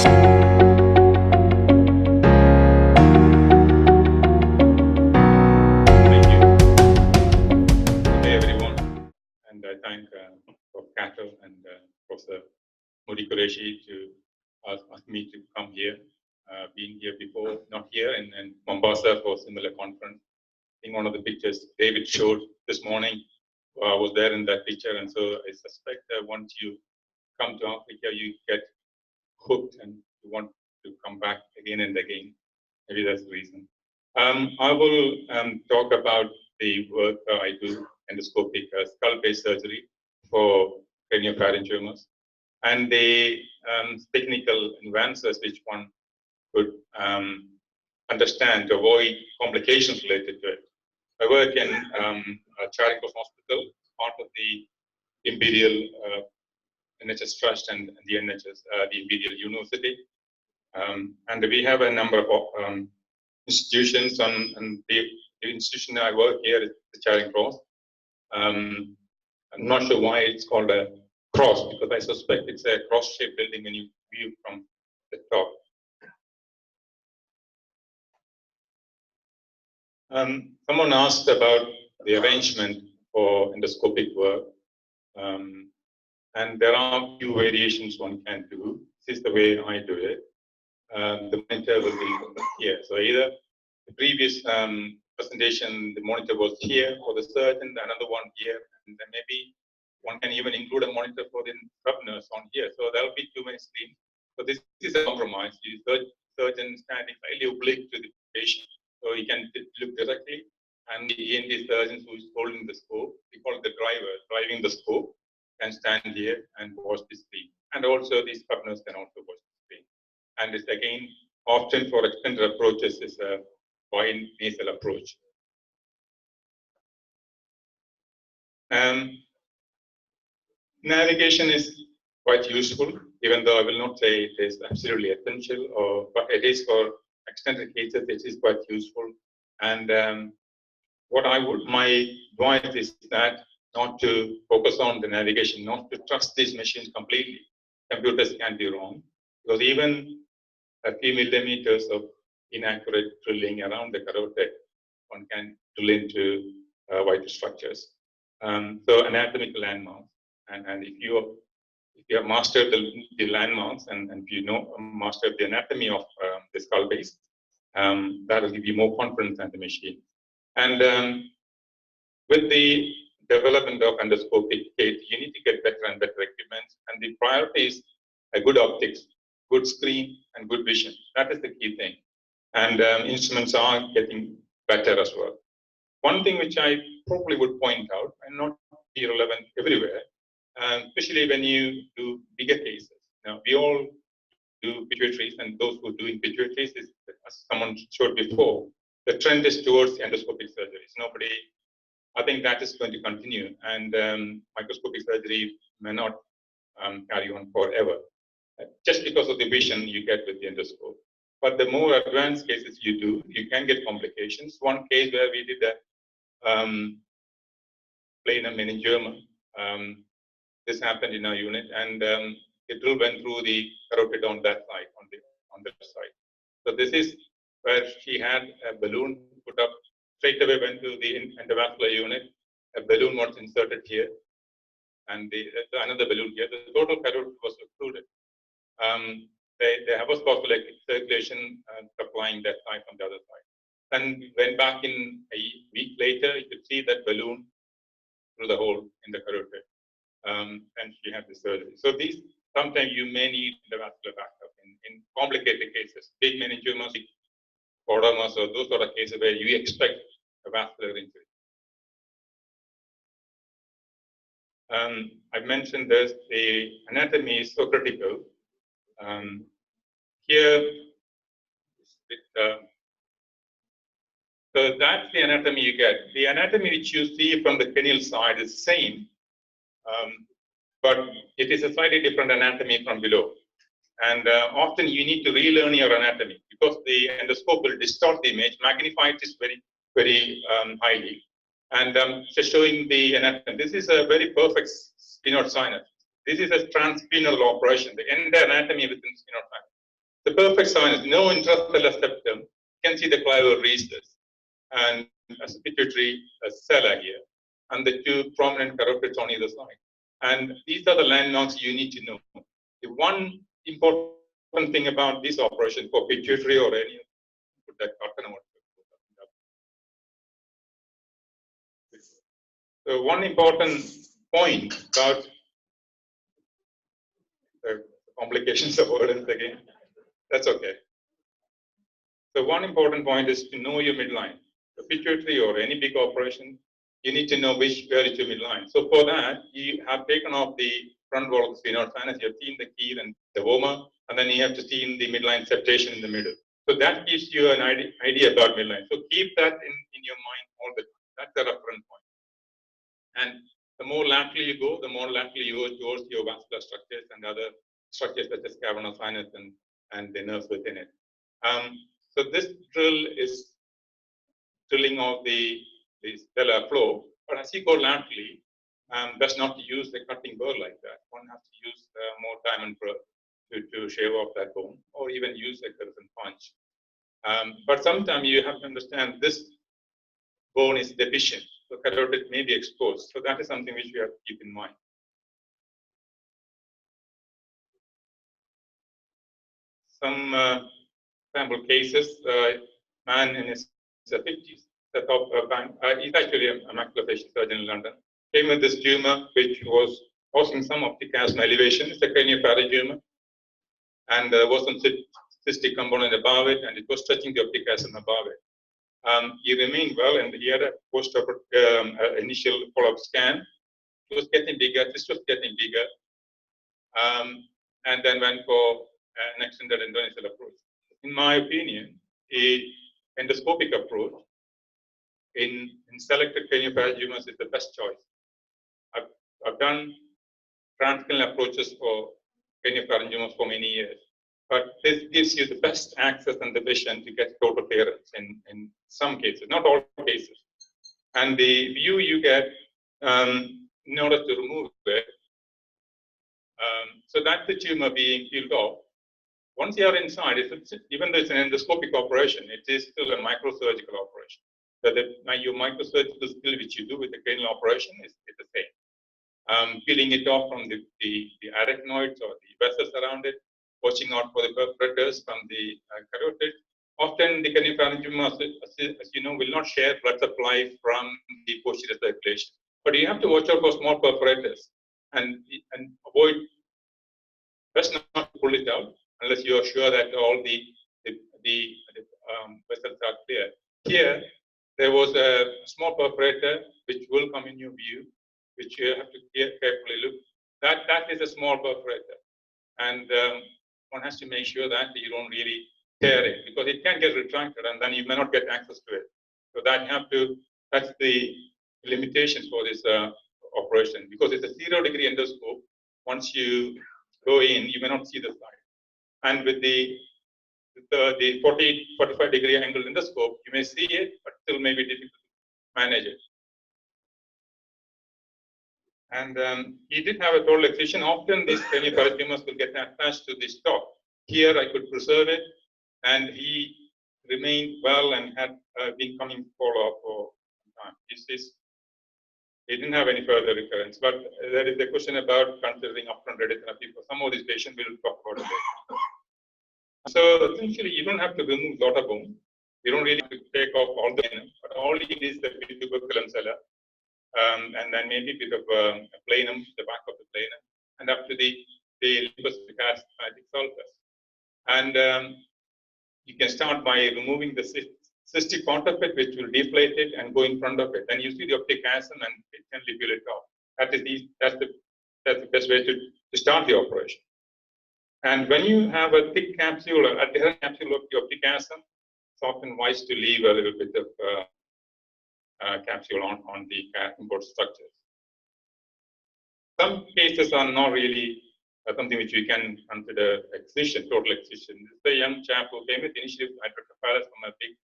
Thank Prof. Kato and Professor Modi Qureshi to ask me to come here. Being here before, not here, in Mombasa for a similar conference. I think one of the pictures David showed this morning was there in that picture, and so I suspect that once you come to Africa, you get hooked and you want to come back again and again. Maybe that's the reason. I will talk about the work I do, endoscopic skull-based surgery for craniopharyngiomas, and the technical nuances which one could understand to avoid complications related to it. I work in Charing Cross Hospital, part of the Imperial NHS Trust and the NHS, the Imperial University. And we have a number of institutions, and the institution I work here is the Charing Cross. I'm not sure why it's called a cross, because I suspect it's a cross-shaped building when you view from the top. Someone asked about the arrangement for endoscopic work, and there are a few variations one can do. This is the way I do it. The monitor will be here. So either the previous presentation, the monitor was here for the surgeon, another one here, and then maybe one can even include a monitor for the scrub nurse on here. So there will be too many screens. So this is a compromise. The surgeon standing slightly oblique to the patient, so he can look directly, and the ENT surgeon who is holding the scope, we call it the driver, driving the scope, can stand here and watch the screen. And also the scrub nurse can also watch the screen. And it's again, often for extended approaches, is a wide nasal approach. Navigation is quite useful, even though I will not say it is absolutely essential, but it is for extended cases, it is quite useful. And my advice is that not to focus on the navigation, not to trust these machines completely. Computers can be wrong, because even a few millimeters of inaccurate drilling around the carotid, one can drill into vital structures. So anatomical landmarks, and if you have mastered the landmarks and if you know mastered the anatomy of the skull base, that will give you more confidence in the machine. And with the development of endoscopic kit, you need to get better and better equipment, and the priority is a good optics, good screen, and good vision. That is the key thing. And instruments are getting better as well. One thing which I probably would point out, and not be relevant everywhere, especially when you do bigger cases. Now, we all do pituitaries, and those who are doing pituitaries, is, as someone showed before, the trend is towards endoscopic surgeries. I think that is going to continue, and microscopic surgery may not carry on forever, just because of the vision you get with the endoscope. But the more advanced cases you do, you can get complications. One case where we did a planar meningioma, this happened in our unit, and the drill went through the carotid on that side, on the left side. So this is where she had a balloon put up, straight away went to the endovascular unit. A balloon was inserted here, and another balloon here. The total carotid was occluded. They have a circulation supplying that side from the other side. And went back in a week later, you could see that balloon through the hole in the carotid, and she had the surgery. So these, sometimes you may need the vascular backup in complicated cases, big meningiomas, chordomas, or those sort of cases where you expect a vascular injury. I mentioned this, the anatomy is so critical. Here, so that's the anatomy you get. The anatomy which you see from the cranial side is the same, but it is a slightly different anatomy from below. And often you need to relearn your anatomy because the endoscope will distort the image, magnify it is very, very highly. And just showing the anatomy. This is a very perfect sphenoid sinus. This is a transsphenoidal operation, the end anatomy within sphenoid sinus. The perfect sinus, no intracellular septum. You can see the clival regions and a pituitary sella here, and the two prominent carotids on either side. And these are the landmarks you need to know. The one important thing about this operation for pituitary or any, put that carton. So one important point about the complications of words again. That's okay. So one important point is to know your midline. The pituitary or any big operation, you need to know where is your midline. So for that, you have taken off the front wall of the sphenoid sinus, you have seen the keel and the vomer, and then you have to see the midline septation in the middle. So that gives you an idea about midline. So keep that in your mind all the time. That's the reference point. And the more laterally you go, the more laterally you go towards your vascular structures and other structures such as cavernous sinus and the nerves within it. So this drill is drilling of the stellar flow, but as you go laterally, best not to use the cutting burr like that. One has to use more diamond burr to shave off that bone, or even use a curtain punch. But sometimes you have to understand this bone is deficient, so carotid may be exposed. So that is something which we have to keep in mind. Some sample cases, man in his 50s, he's actually a maxillofacial surgeon in London, came with this tumor which was causing some optic chiasm elevation. It's a craniopharyngiomas, and there was some cystic component above it, and it was stretching the optic chiasm above it. He remained well, and he had a initial follow-up scan. It was getting bigger, this was getting bigger, and then went for an extended endonasal approach. In my opinion, a endoscopic approach in selected craniopharyngiomas is the best choice. I've done transcranial approaches for craniopharyngiomas for many years, but this gives you the best access and the vision to get total clearance in some cases, not all cases. And the view you get in order to remove it, so that's the tumor being peeled off. Once you are inside, even though it's an endoscopic operation, it is still a microsurgical operation. So your microsurgical skill which you do with the cranial operation is the same. Peeling it off from the arachnoids or the vessels around it, watching out for the perforators from the carotid. Often the craniopharyngiomas, as you know, will not share blood supply from the posterior circulation. But you have to watch out for small perforators and avoid, best not to pull it out unless you are sure that all the vessels are clear. Here, there was a small perforator which will come in your view, which you have to carefully look. That is a small perforator, and one has to make sure that you don't really tear it, because it can get retracted, and then you may not get access to it. So that's the limitations for this operation, because it's a 0-degree endoscope. Once you go in, you may not see the side. And with the 45-degree angle endoscope, you may see it, but still may be difficult to manage it. And he did have a total excision. Often these craniopharyngiomas will get attached to the top. Here I could preserve it, and he remained well and had been coming follow-up for some time. He didn't have any further recurrence, but there is a question about considering upfront radiotherapy for some of these patients. We'll talk about it later. So essentially, you don't have to remove a lot of bone. You don't really have to take off all the venom, but all you need is the tuberculum sella, and then maybe a bit of a planum, the back of the planum, and up to the lymphocytic sulcus. And you can start by removing the cystic part of it, which will deflate it and go in front of it. Then you see the optic chiasm and it can peel it off. That's the best way to start the operation. And when you have a thick capsule, or adherent capsule of the optic chiasm, it's often wise to leave a little bit of capsule on the import structures. Some cases are not really something which we can consider excision, total excision. This is a young chap who came with initially hydrocephalus from a big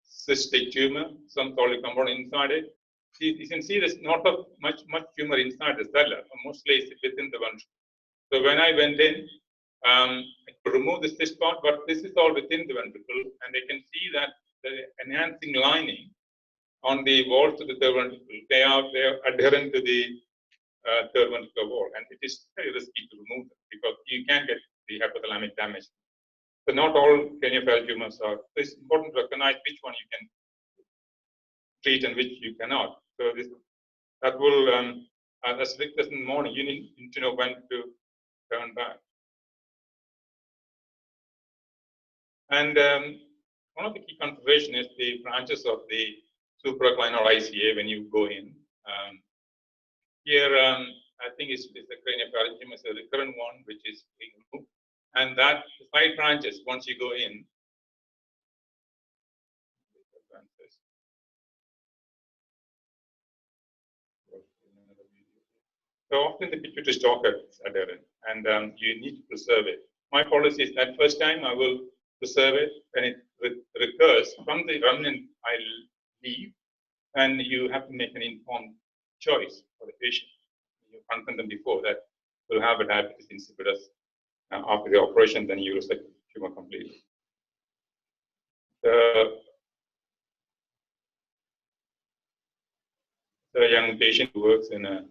cystic tumor, some solid component inside it. You can see there's not much tumor inside the cell, mostly it's within the ventricle. So when I went in, to remove the cyst part, but this is all within the ventricle, and they can see that the enhancing lining on the walls of the third ventricle, they are adherent to the third ventricular wall, and it is very risky to remove them because you can get the hypothalamic damage. So not all craniopharyngiomas are. So it's important to recognize which one you can treat and which you cannot. So that will, as Rick said in the morning, you need to know when to turn back. And one of the key considerations is the branches of the supraclinical ICA when you go in. Here, I think it's the craniopharyngium is a recurrent one, which is being removed. And that side branches, once you go in, so often the pituitary stalk is adherent, and you need to preserve it. My policy is that first time I will preserve it. When it recurs from the remnant, I leave, and you have to make an informed choice for the patient. You confront them before that will have a diabetes insipidus after the operation, then you resect the tumor completely. The young patient who works in a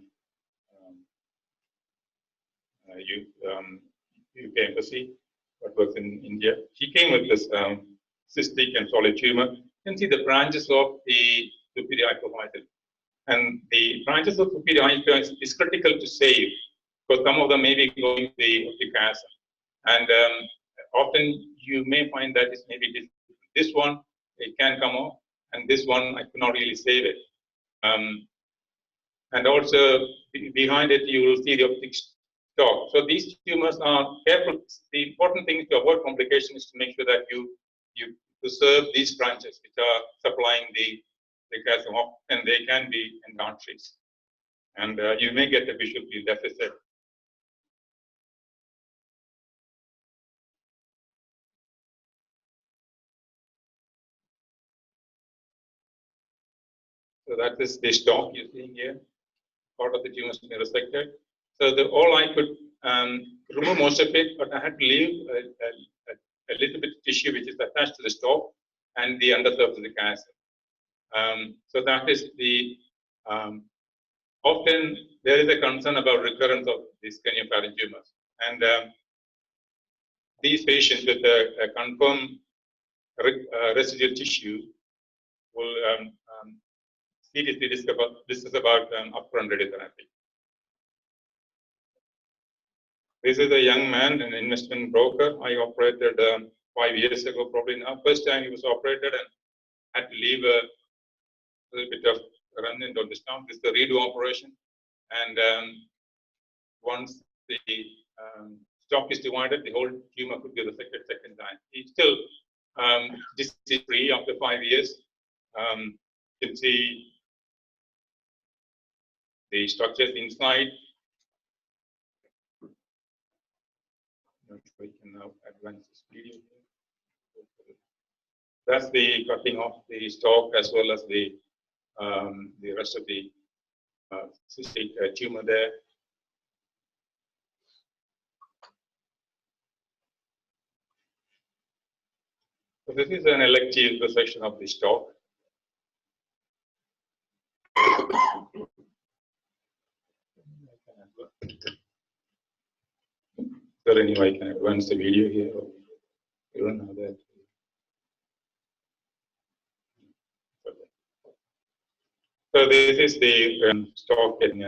UK embassy, but works in India. She came with this cystic and solid tumor. You can see the branches of the superior hypophysis. And the branches of superior hypophysis is critical to save because some of them may be going to the optic acid. And often you may find that it's maybe this one, it can come off, and this one, I cannot really save it. And also behind it, you will see the optic stalk. So these tumors are careful. The important thing to avoid complication is to make sure that you preserve these branches which are supplying the calcium, and they can be in arteries. And you may get a visual field deficit. So that is the stalk you're seeing here. Part of the tumor has been resected. So all I could remove most of it, but I had to leave a little bit of tissue which is attached to the stalk and the undersurface of the cancer. So that is the often there is a concern about recurrence of these craniopharyngiomas, and these patients with a confirmed residual tissue will seriously discuss about upfront radiotherapy. This is a young man, an investment broker. I operated 5 years ago, probably now. First time he was operated and had to leave a little bit of remnant on the stomach. This is the redo operation. And once the stalk is divided, the whole tumor could be resected second time. He's still disease-free after 5 years. You can see the structures inside. We can now advance this video. That's the cutting off the stalk as well as the rest of the cystic tumor there. So this is an elective resection of the stalk. So anyway, I can advance the video here. You don't know that. So this is the stalk in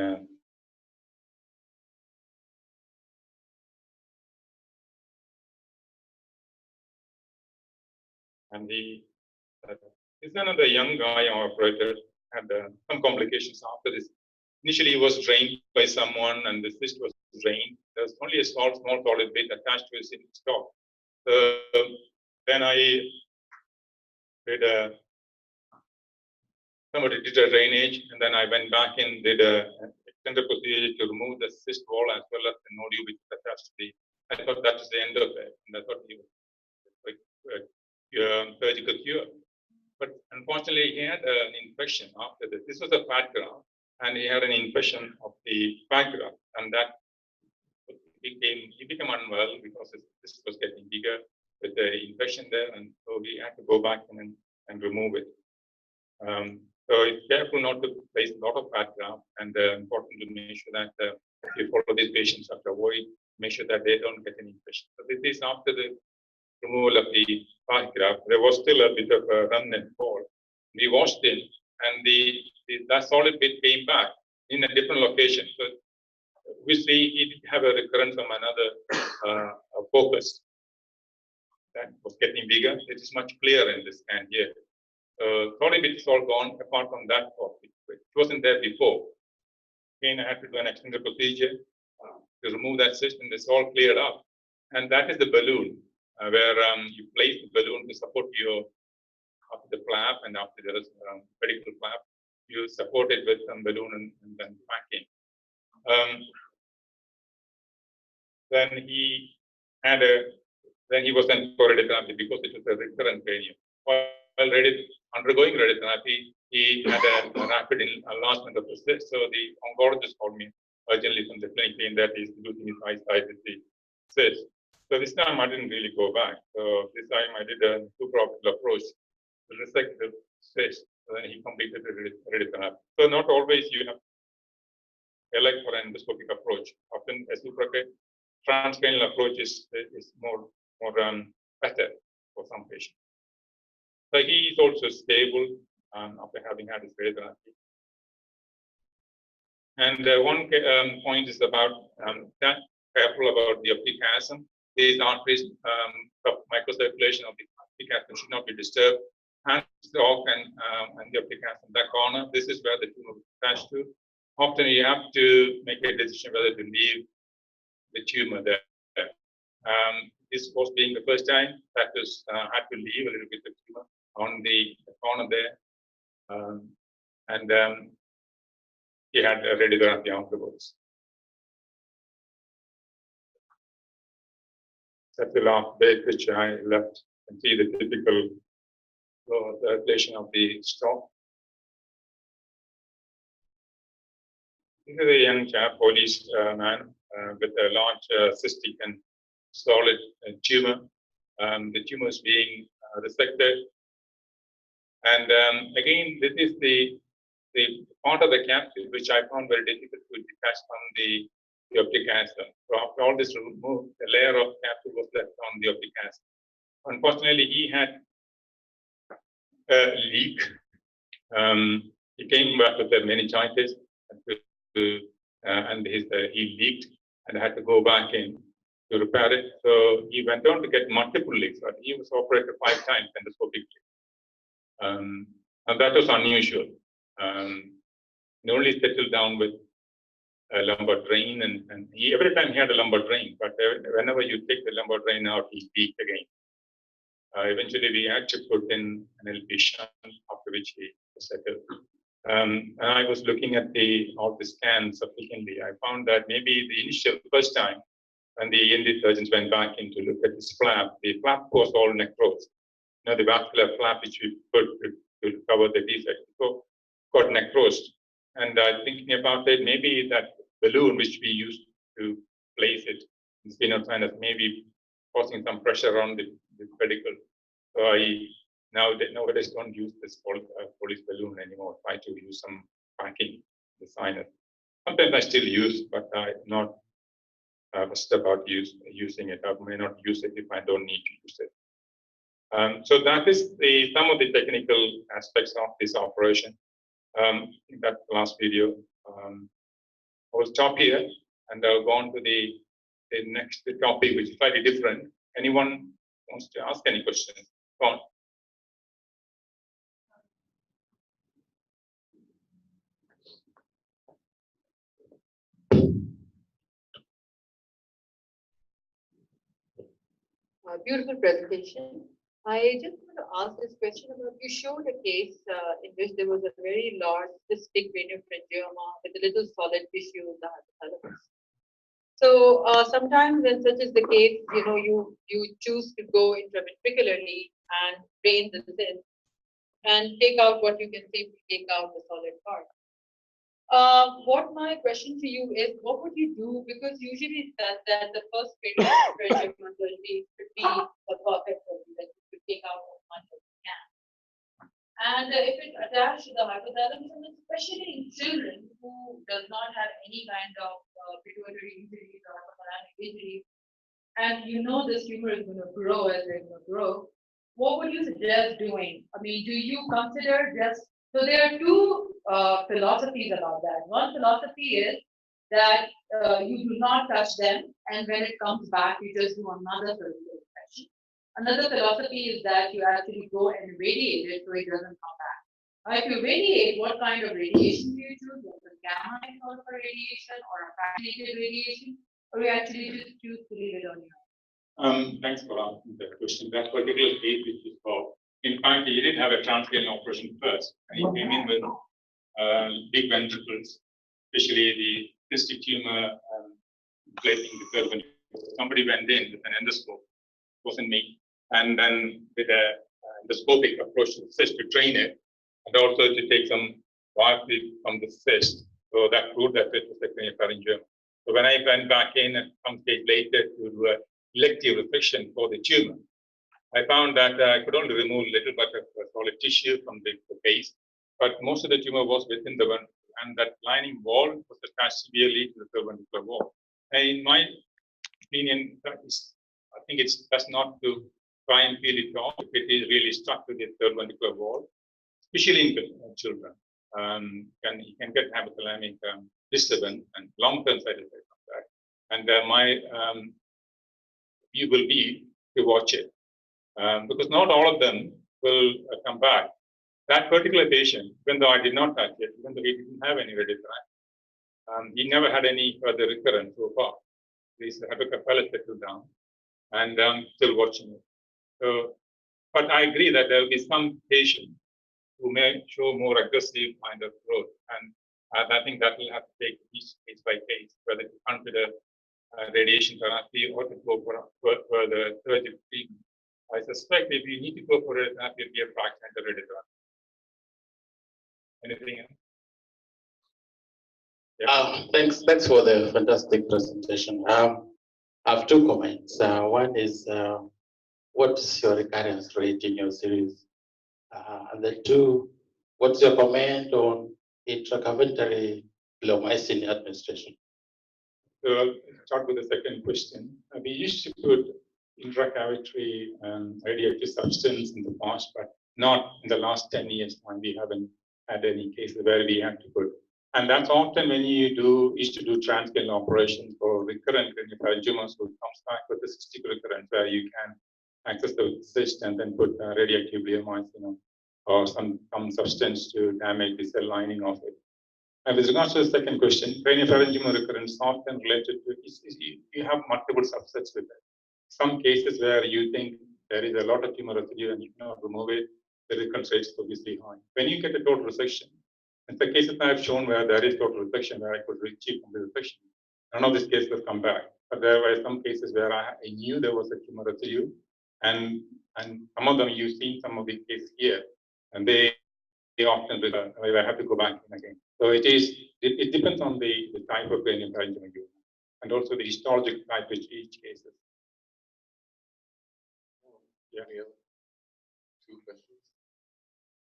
and this is another young guy I operated, had some complications after this. Initially, he was drained by someone, and the cyst was drained. There was only a small solid bit attached to his stalk. Then I did somebody did a drainage, and then I went back and did a extended procedure to remove the cyst wall as well as the nodule which is attached to the. I thought that was the end of it, and I thought he was like surgical cure. But unfortunately, he had an infection after this. This was a fat graft, and he had an infection of the fat graft, and that he became unwell because this was getting bigger with the infection there, and so we had to go back and remove it. So it's careful not to place a lot of fat graft, and important to make sure that you follow these patients have to avoid, make sure that they don't get any infection. So this is after the removal of the fat graft. There was still a bit of a remnant fall. We washed it, and that solid bit came back in a different location. So obviously, he did have a recurrence from another focus that was getting bigger. It is much clearer in this scan here. Solid bit is all gone apart from that part. It wasn't there before. Again, I had to do an extended procedure to remove that cyst, and it's all cleared up. And that is the balloon, where you place the balloon to support your after the flap and after the pedicle flap. You support it with some balloon and then packing. Then he was sent for radiotherapy because it was a recurrent cranium. While undergoing radiotherapy, he had a rapid enlargement of the cyst. So the oncologist called me urgently from the clinic saying that he's losing his eyesight with the cyst. So this time I didn't really go back. So this time I did a two-pronged approach to resect the cyst. So then he completed the radiotherapy. So not always you have elect for an endoscopic approach. Often a transcranial approach is more better for some patients. So he is also stable after having had his radiotherapy. And one point is about that careful about the optic chiasm. These arteries of microcirculation of the optic chiasm should not be disturbed. And stalk and the optic chiasm, that corner, this is where the tumor is attached to. Often you have to make a decision whether to leave the tumor there. This was being the first time that was had to leave a little bit of tumor on the corner there, and he had a radiotherapy afterwards. That's the last bit which I left. You can see the typical circulation of the stalk. This is a young chap, Polish man, with a large cystic and solid tumor. The tumor is being resected. And again, this is the part of the capsule which I found very difficult to detach from the optic chiasm. So after all this removed, a layer of capsule was left on the optic chiasm. Unfortunately, he had a leak. He came back with a meningitis, and he leaked and had to go back in to repair it. So he went on to get multiple leaks, but he was operated 5 times endoscopically. And that was unusual. He only settled down with a lumbar drain, and every time he had a lumbar drain, but whenever you take the lumbar drain out, he leaked again. Eventually, we had to put in an LP shunt, after which he settled. And I was looking at all the scans subsequently. I found that maybe the first time when the ENT surgeons went back in to look at this flap, the flap was all necrosed. The vascular flap which we put to cover the defect got necrosed. And thinking about it, maybe that balloon which we used to place it in the spinosinus may be causing some pressure on the pedicle. So I nowadays don't use this Polish balloon anymore. Try to use some packing the sinus. Sometimes I still use, but I'm not fussed about using it. I may not use it if I don't need to use it. So that is some of the technical aspects of this operation. I think that's the last video. I will stop here and I'll go on to the next topic, which is slightly different. Anyone wants to ask any questions? Go on. Beautiful presentation. I just want to ask this question about, you showed a case in which there was a very large cystic craniopharyngioma with a little solid tissue in the hypothalamus. So sometimes when such is the case, you choose to go intraventricularly and drain the cyst and take out what you can safely take out, the solid part. What my question to you is, what would you do? Because usually it's that the first craniopharyngiomas surgery should be the perfect surgery that you should take out as much as you can. And if it attached to the hypothalamus, and especially in children who does not have any kind of pituitary injuries or hypothalamic injuries, and you know this tumor is going to grow as they're going to grow, what would you suggest doing? I mean, do you consider just, so there are two philosophies about that. One philosophy is that you do not touch them, and when it comes back, you just do another surgical inspection. Another philosophy is that you actually go and radiate it so it doesn't come back. If you radiate, what kind of radiation do you choose? What's a gamma sort of radiation or a fractionated radiation? Or you actually just choose to leave it on your own? Thanks for asking that question. That particular case which you saw, in fact, he did have a transcranial operation first, and he came in with big ventricles, especially the cystic tumor placing the third ventricle. Somebody went in with an endoscope, wasn't me, and then with a endoscopic approach to the cyst to drain it, and also to take some biopsy from the cyst. So that proved that it was a craniopharyngioma. So when I went back in at some stage later to do a elective resection for the tumor, I found that I could only remove a little bit of solid tissue from the base, but most of the tumor was within the ventricle, and that lining wall was attached severely to the third ventricular wall. And in my opinion, I think it's best not to try and peel it off if it is really stuck to the third ventricular wall, especially in children. You can get hypothalamic disturbance and long-term side effects of that. And my view will be to watch it, because not all of them will come back. That particular patient, even though I did not touch it, even though he didn't have any radiotherapy, he never had any further recurrence so far. His hydrocephalus settled down, and I'm still watching it. So, but I agree that there will be some patients who may show more aggressive kind of growth, and I think that will have to take each case by case, whether to consider radiation therapy or to go for further surgical treatment. I suspect if you need to go for it, that will be a fractional radiotherapy. Anything else? Yeah. Thanks for the fantastic presentation. I have two comments. One is, what's your recurrence rate in your series? And then two, what's your comment on intracavitary bleomycin administration? So I'll start with the second question. We used to put intracavitary radioactive substance in the past, but not in the last 10 years when we haven't had any cases where we had to put. And that's often when you used to do transcranial operations for recurrent craniopharyngiomas who comes back with a cystic recurrence where you can access the cyst and then put radioactive bleomycin or some substance to damage the cell lining of it. And with regards to the second question, craniopharyngioma recurrence often related to, you have multiple subsets with it. Some cases where you think there is a lot of tumor residue and you cannot remove it, the recurrence rate is obviously high. When you get a total resection, in the cases I have shown where there is total resection, where I could achieve complete resection, none of these cases have come back. But there were some cases where I knew there was a tumor residue, and some of them you've seen some of the cases here, and they often I have to go back in again. So it depends on the type of craniopharyngioma and also the histologic type which each case is. Yeah. Two questions.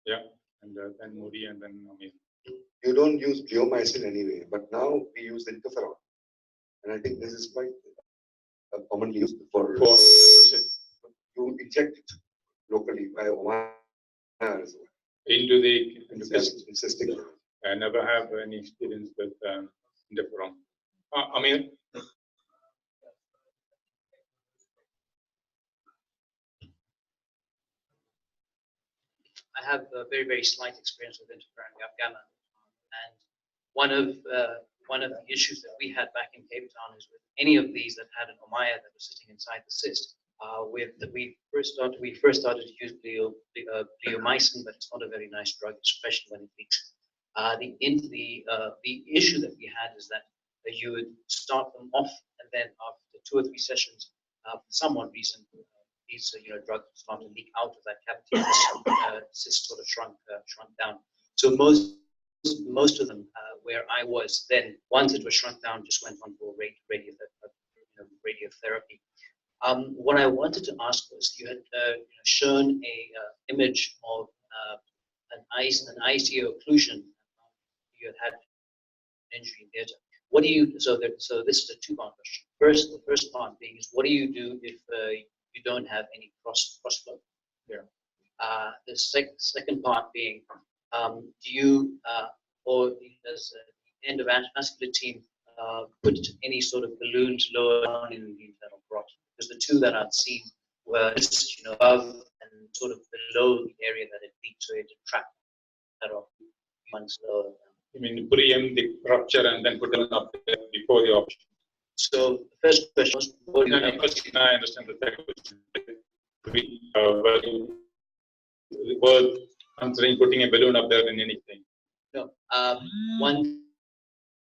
Yeah, and then Moody and then Nair. You don't use bleomycin anyway, but now we use interferon, and I think this is quite commonly used for you inject it locally by wires Into the cystic. I never have any experience with interferon. Amir? I have a very, very slight experience with interferon gamma, and one of the issues that we had back in Cape Town is with any of these that had an omaya that was sitting inside the cyst. We first started to use bleomycin, but it's not a very nice drug, especially when it leaks. The issue that we had is that you would start them off, and then after 2 or 3 sessions, for some odd reason, these drugs start to leak out of that cavity, and the cyst sort of shrunk down. So most of them where I was then. Once it was shrunk down, just went on for radiotherapy. What I wanted to ask was, you had shown a image of an ICO occlusion. You had an injury in theatre. What do you, so this is a two-part question. The first part being is, what do you do if you don't have any crossflow here? The second part being, do you, or does the endovascular team put any sort of balloons lower down in the internal carotid? Because the two that I'd seen were just above and sort of below the area that it peaked, so it trapped that off once lower. I mean, preempt the rupture and then put them up there before the option. So the first question was, what do you No, first, I understand the second question. Worth considering putting a balloon up there in anything? No. One